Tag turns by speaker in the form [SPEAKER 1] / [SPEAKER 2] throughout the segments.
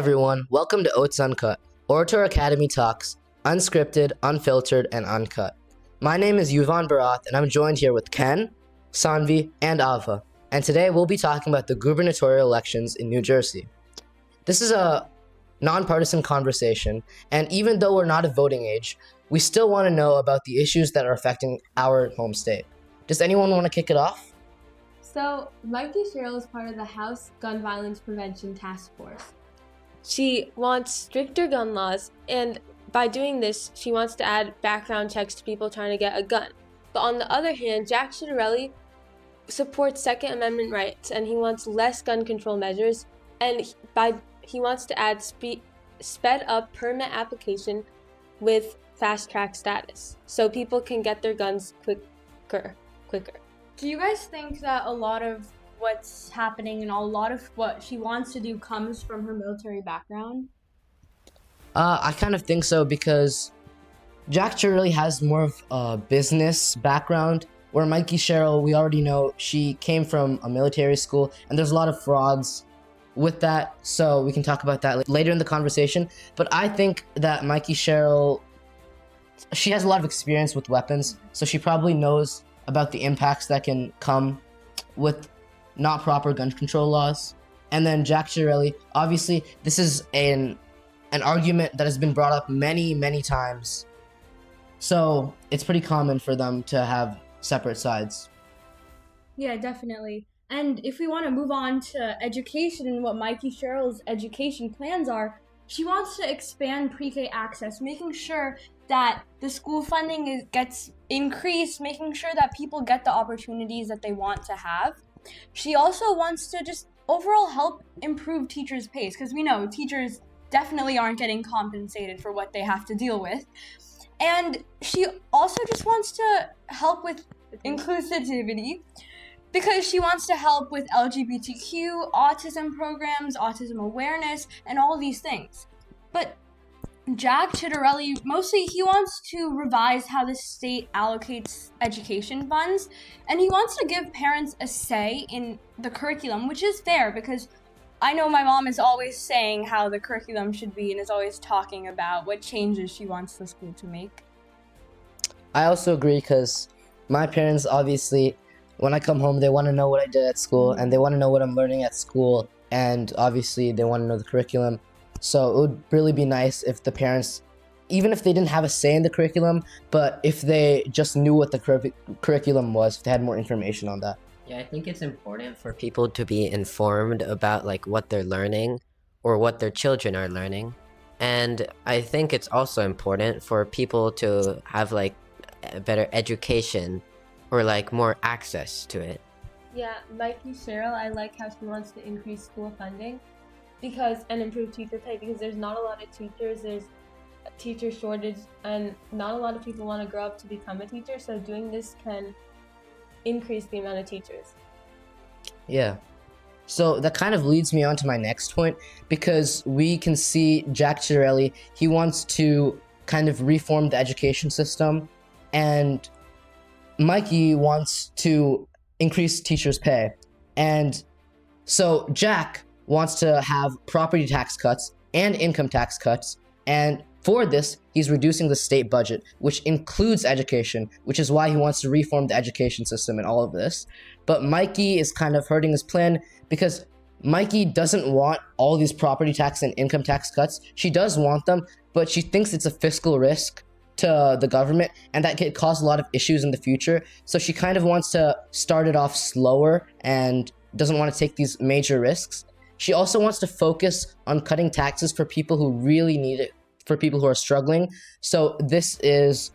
[SPEAKER 1] everyone, welcome to OATS Uncut, Orator Academy Talks, unscripted, unfiltered, and uncut. My name is Yuvan and I'm joined here with Ken, Saanvi, and Ava, and today we'll be talking about the gubernatorial elections in New Jersey. This is a nonpartisan conversation, and even though we're not of voting age, we still want to know about the issues that are affecting our home state. Does anyone want to kick it off?
[SPEAKER 2] So, Mikey Sherrill is part of the House Gun Violence Prevention Task Force. She wants stricter gun laws, and by doing this, she wants to add background checks to people trying to get a gun. But on the other hand, Jack Ciattarelli supports Second Amendment rights, and he wants less gun control measures, and he wants to add sped up permit application with fast track status, so people can get their guns quicker.
[SPEAKER 3] Do you guys think that a lot of what's happening and a lot of what she wants to do comes from her military background?
[SPEAKER 1] I kind of think so, because Jack Ciattarelli has more of a business background, where Mikey Sherrill, we already know she came from a military school, and there's a lot of frauds with that, so we can talk about that later in the conversation. But I think that Mikey Sherrill, she has a lot of experience with weapons, so she probably knows about the impacts that can come with not proper gun control laws. And then Jack Ciattarelli, obviously, this is an argument that has been brought up many times. So it's pretty common for them to have separate sides.
[SPEAKER 3] Yeah, definitely. And if we want to move on to education and what Mikey Sherrill's education plans are, she wants to expand pre-K access, making sure that the school funding gets increased, making sure that people get the opportunities that they want to have. She also wants to just overall help improve teachers' pays, because we know teachers definitely aren't getting compensated for what they have to deal with. And she also just wants to help with inclusivity, because she wants to help with LGBTQ, autism programs, autism awareness, and all these things. But Jack Ciattarelli, mostly he wants to revise how the state allocates education funds, and he wants to give parents a say in the curriculum, which is fair, because I know my mom is always saying how the curriculum should be and is always talking about what changes she wants the school to make.
[SPEAKER 1] I also agree, because my parents, obviously, when I come home, they want to know what I did at school, and they want to know what I'm learning at school, and obviously they want to know the curriculum. So it would really be nice if the parents, even if they didn't have a say in the curriculum, but if they just knew what the curriculum was, if they had more information on that.
[SPEAKER 4] Yeah, I think it's important for people to be informed about what they're learning or what their children are learning. And I think it's also important for people to have a better education or more access to it.
[SPEAKER 2] Yeah, Mikey Sherrill, I like how she wants to increase school funding and improve teacher pay, because there's not a lot of teachers, there's a teacher shortage, and not a lot of people want to grow up to become a teacher, so doing this can increase the amount of teachers.
[SPEAKER 1] Yeah. So that kind of leads me on to my next point, because we can see Jack Ciattarelli, he wants to kind of reform the education system, and Mikey wants to increase teachers' pay. And so Jack wants to have property tax cuts and income tax cuts, and for this, he's reducing the state budget, which includes education, which is why he wants to reform the education system and all of this. But Mikey is kind of hurting his plan, because Mikey doesn't want all these property tax and income tax cuts. She does want them, but she thinks it's a fiscal risk to the government, and that could cause a lot of issues in the future. So she kind of wants to start it off slower and doesn't want to take these major risks. She also wants to focus on cutting taxes for people who really need it, for people who are struggling. So this is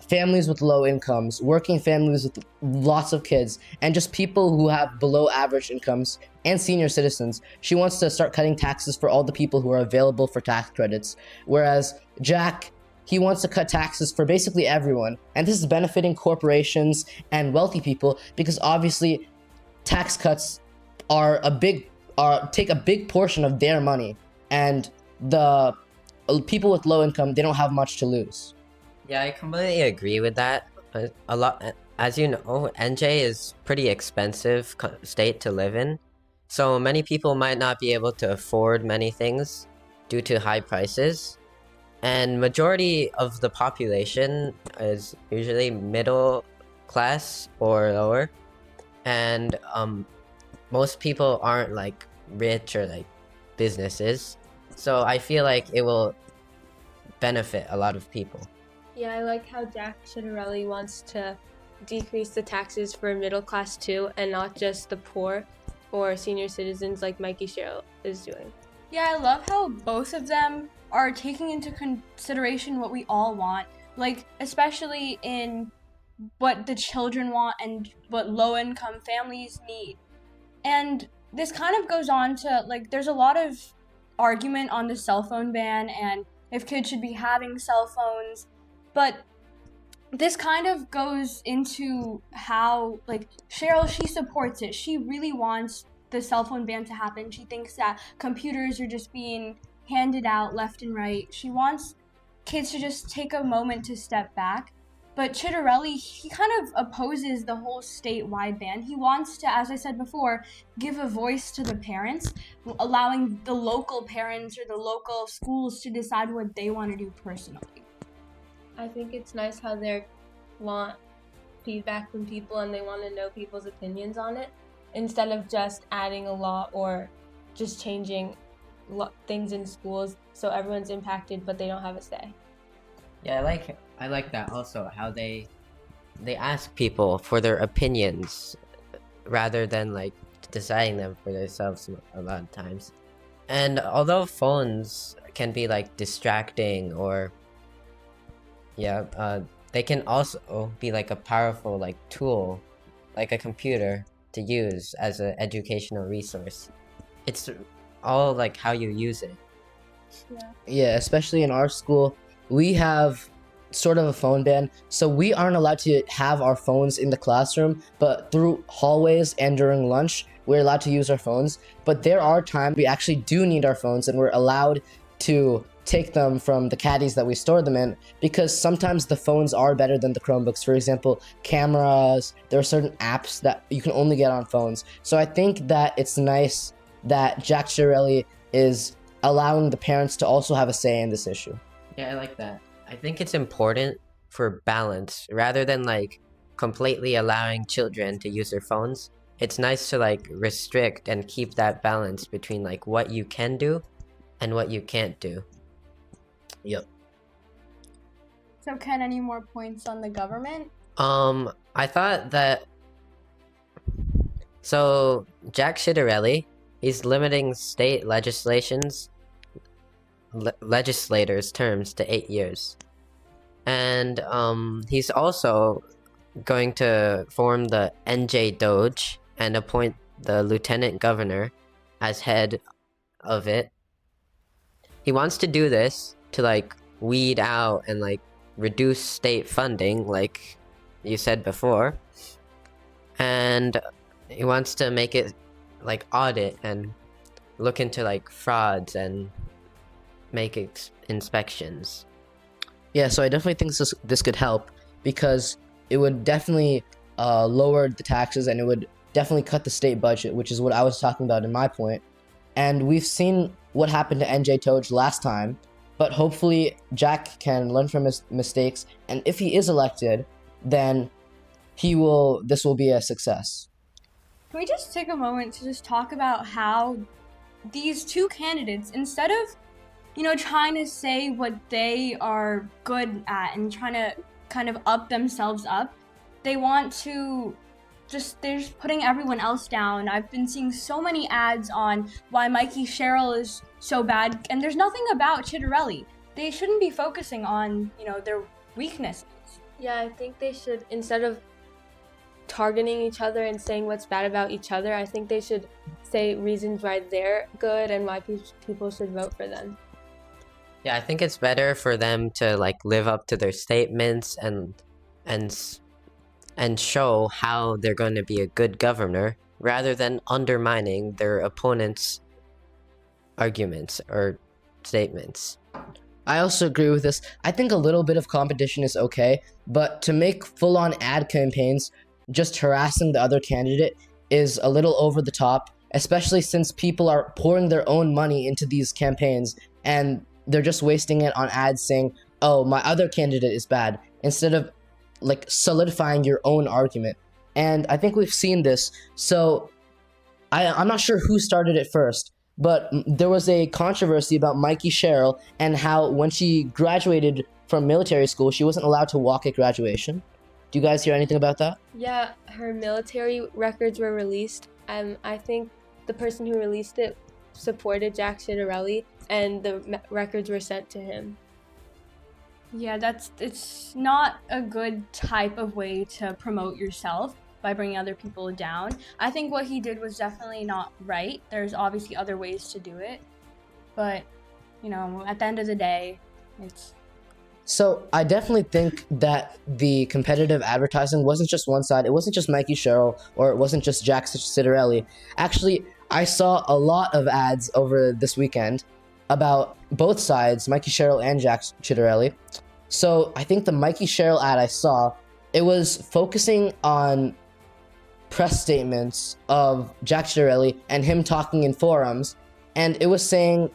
[SPEAKER 1] families with low incomes, working families with lots of kids, and just people who have below average incomes, and senior citizens. She wants to start cutting taxes for all the people who are available for tax credits. Whereas Jack, he wants to cut taxes for basically everyone. And this is benefiting corporations and wealthy people, because obviously tax cuts take a big portion of their money, and the people with low income, they don't have much to lose.
[SPEAKER 4] Yeah, I completely agree with that. A lot, as you know, NJ is pretty expensive state to live in, So many people might not be able to afford many things due to high prices. And majority of the population is usually middle class or lower. And most people aren't like rich or like businesses. So I feel like it will benefit a lot of people.
[SPEAKER 2] Yeah, I like how Jack Ciattarelli wants to decrease the taxes for middle class too, and not just the poor or senior citizens like Mikey Sherrill is doing.
[SPEAKER 3] Yeah, I love how both of them are taking into consideration what we all want, like especially in what the children want and what low-income families need. And this kind of goes on to, like, there's a lot of argument on the cell phone ban and if kids should be having cell phones, but this kind of goes into how, like, Cheryl, she supports it. She really wants the cell phone ban to happen. She thinks that computers are just being handed out left and right. She wants kids to just take a moment to step back. But Ciattarelli, he kind of opposes the whole statewide ban. He wants to, as I said before, give a voice to the parents, allowing the local parents or the local schools to decide what they want to do personally.
[SPEAKER 2] I think it's nice how they want feedback from people and they want to know people's opinions on it, instead of just adding a law or just changing things in schools so everyone's impacted but they don't have a say.
[SPEAKER 4] Yeah, I like that also, how they ask people for their opinions rather than like deciding them for themselves a lot of times. And although phones can be like distracting or they can also be like a powerful like tool, like a computer to use as an educational resource. It's all like how you use it.
[SPEAKER 1] Yeah, especially in our school, we have sort of a phone ban, so we aren't allowed to have our phones in the classroom, but through hallways and during lunch, we're allowed to use our phones. But there are times we actually do need our phones and we're allowed to take them from the caddies that we store them in, because sometimes the phones are better than the Chromebooks. For example, cameras, there are certain apps that you can only get on phones. So I think that it's nice that Jack Ciattarelli is allowing the parents to also have a say in this issue.
[SPEAKER 4] Yeah, I like that. I think it's important for balance rather than like completely allowing children to use their phones. It's nice to like restrict and keep that balance between like what you can do and what you can't do.
[SPEAKER 1] Yep.
[SPEAKER 3] So Ken, any more points on the government?
[SPEAKER 4] I thought that so Jack Ciattarelli, he's limiting state legislators' terms to 8 years. And he's also going to form the NJ Doge and appoint the lieutenant governor as head of it. He wants to do this to like weed out and like reduce state funding, like you said before. And he wants to make it like audit and look into like frauds and make inspections.
[SPEAKER 1] Yeah, so I definitely think this could help, because it would definitely lower the taxes and it would definitely cut the state budget, which is what I was talking about in my point. And we've seen what happened to NJ Doge last time, but hopefully Jack can learn from his mistakes, and if he is elected, then this will be a success.
[SPEAKER 3] Can we just take a moment to just talk about how these two candidates, instead of, trying to say what they are good at and trying to kind of up themselves up, they're just putting everyone else down. I've been seeing so many ads on why Mikey Sherrill is so bad, and there's nothing about Ciattarelli. They shouldn't be focusing on, their weaknesses.
[SPEAKER 2] Yeah, I think they should, instead of targeting each other and saying what's bad about each other, I think they should say reasons why they're good and why people should vote for them.
[SPEAKER 4] Yeah, I think it's better for them to like live up to their statements and show how they're going to be a good governor, rather than undermining their opponent's arguments or statements.
[SPEAKER 1] I also agree with this. I think a little bit of competition is okay, but to make full-on ad campaigns just harassing the other candidate is a little over the top, especially since people are pouring their own money into these campaigns and they're just wasting it on ads saying, oh, my other candidate is bad, instead of like solidifying your own argument. And I think we've seen this. So I'm not sure who started it first, but there was a controversy about Mikey Sherrill and how when she graduated from military school, she wasn't allowed to walk at graduation. Do you guys hear anything about that?
[SPEAKER 2] Yeah, her military records were released. I think the person who released it supported Jack Ciattarelli, and the records were sent to him.
[SPEAKER 3] Yeah, it's not a good type of way to promote yourself by bringing other people down. I think what he did was definitely not right. There's obviously other ways to do it, but at the end of the day, it's...
[SPEAKER 1] So I definitely think that the competitive advertising wasn't just one side. It wasn't just Mikey Sherrill, or it wasn't just Jack Ciattarelli. Actually, I saw a lot of ads over this weekend about both sides, Mikey Sherrill and Jack Ciattarelli. So I think the Mikey Sherrill ad I saw, it was focusing on press statements of Jack Ciattarelli and him talking in forums, and it was saying,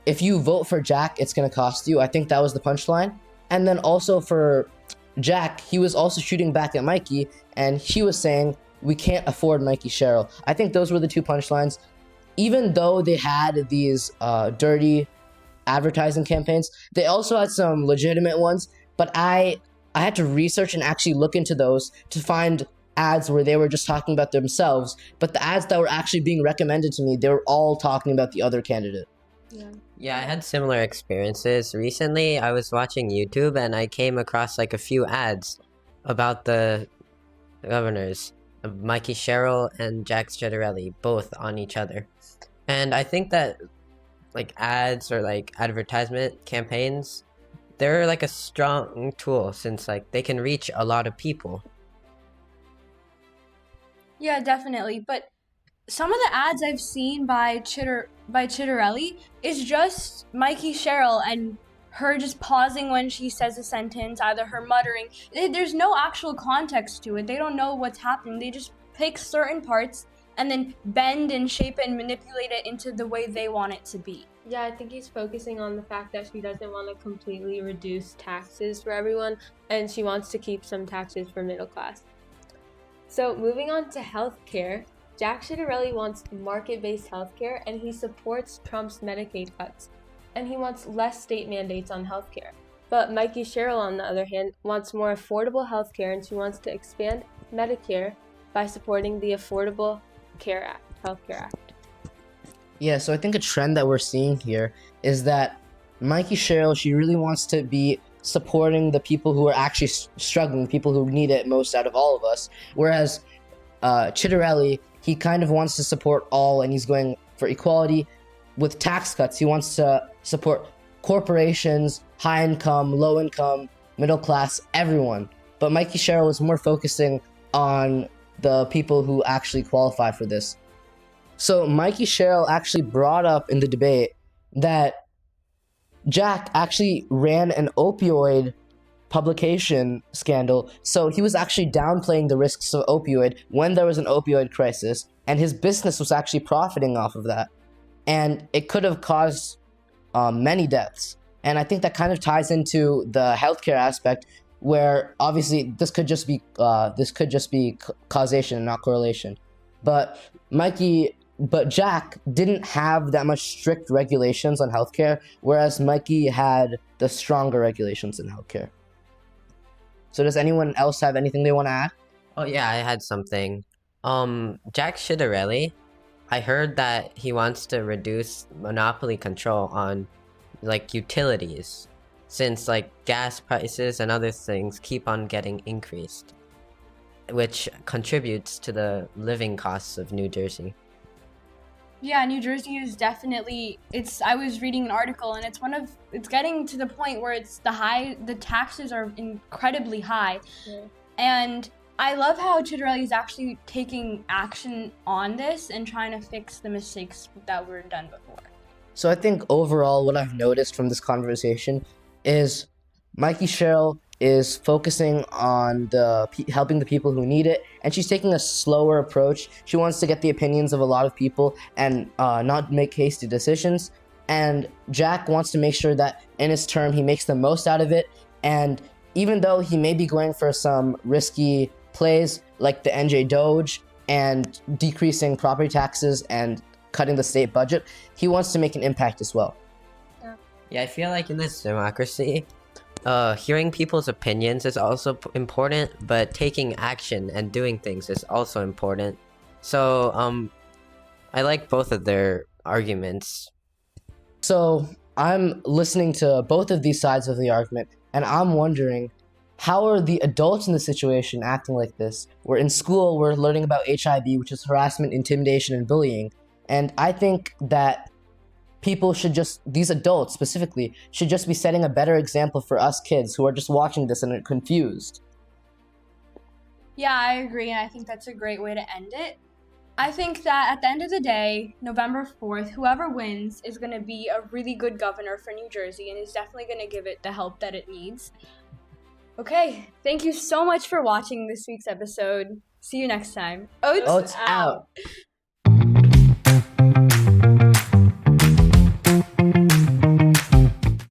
[SPEAKER 1] if you vote for Jack, it's going to cost you. I think that was the punchline. And then also for Jack, he was also shooting back at Mikey, and he was saying, we can't afford Mikey Sherrill. I think those were the two punchlines. Even though they had these dirty advertising campaigns, they also had some legitimate ones, but I had to research and actually look into those to find ads where they were just talking about themselves, but the ads that were actually being recommended to me, they were all talking about the other candidate.
[SPEAKER 4] Yeah, I had similar experiences. Recently, I was watching YouTube and I came across like a few ads about the governors, Mikey Sherrill and Jack Ciattarelli, both on each other. And I think that like ads or like advertisement campaigns, they're like a strong tool since like they can reach a lot of people.
[SPEAKER 3] Yeah, definitely. But some of the ads I've seen by Ciattarelli is just Mikey Sherrill and her just pausing when she says a sentence, either her muttering. There's no actual context to it. They don't know what's happening. They just pick certain parts and then bend and shape and manipulate it into the way they want it to be.
[SPEAKER 2] Yeah, I think he's focusing on the fact that she doesn't want to completely reduce taxes for everyone, and she wants to keep some taxes for middle class. So moving on to healthcare, Jack Ciattarelli wants market-based healthcare, and he supports Trump's Medicaid cuts, and he wants less state mandates on healthcare. But Mikey Sherrill, on the other hand, wants more affordable healthcare, and she wants to expand Medicare by supporting the Affordable Care Act, Healthcare Act.
[SPEAKER 1] Yeah, so I think a trend that we're seeing here is that Mikey Sherrill, she really wants to be supporting the people who are actually struggling, people who need it most out of all of us, whereas Ciattarelli, he kind of wants to support all, and he's going for equality with tax cuts. He wants to support corporations, high income, low income, middle class, everyone. But Mikey Sherrill is more focusing on the people who actually qualify for this. So Mikey Sherrill actually brought up in the debate that Jack actually ran an opioid publication scandal. So he was actually downplaying the risks of opioid when there was an opioid crisis, and his business was actually profiting off of that. And it could have caused many deaths. And I think that kind of ties into the healthcare aspect, where obviously this could just be causation and not correlation. But Jack didn't have that much strict regulations on healthcare, whereas Mikey had the stronger regulations in healthcare. So does anyone else have anything they want to add?
[SPEAKER 4] Oh yeah, I had something. Jack Ciattarelli, I heard that he wants to reduce monopoly control on like utilities, since like gas prices and other things keep on getting increased, which contributes to the living costs of New Jersey.
[SPEAKER 3] Yeah, New Jersey is definitely, I was reading an article, and it's getting to the point where the taxes are incredibly high.
[SPEAKER 2] Yeah.
[SPEAKER 3] And I love how Ciattarelli is actually taking action on this and trying to fix the mistakes that were done before.
[SPEAKER 1] So I think overall what I've noticed from this conversation is Mikey Sherrill, is focusing on helping the people who need it, and she's taking a slower approach. She wants to get the opinions of a lot of people and not make hasty decisions. And Jack wants to make sure that in his term he makes the most out of it. And even though he may be going for some risky plays like the NJ Doge and decreasing property taxes and cutting the state budget, he wants to make an impact as well.
[SPEAKER 4] Yeah, I feel like in this democracy, hearing people's opinions is also important, but taking action and doing things is also important. So, I like both of their arguments.
[SPEAKER 1] So I'm listening to both of these sides of the argument, and I'm wondering, how are the adults in the situation acting like this? We're in school, we're learning about HIB, which is harassment, intimidation, and bullying. And I think that these adults specifically, should just be setting a better example for us kids who are just watching this and are confused.
[SPEAKER 3] Yeah, I agree, and I think that's a great way to end it. I think that at the end of the day, November 4th, whoever wins is going to be a really good governor for New Jersey and is definitely going to give it the help that it needs. Okay, thank you so much for watching this week's episode. See you next time.
[SPEAKER 1] OATS out.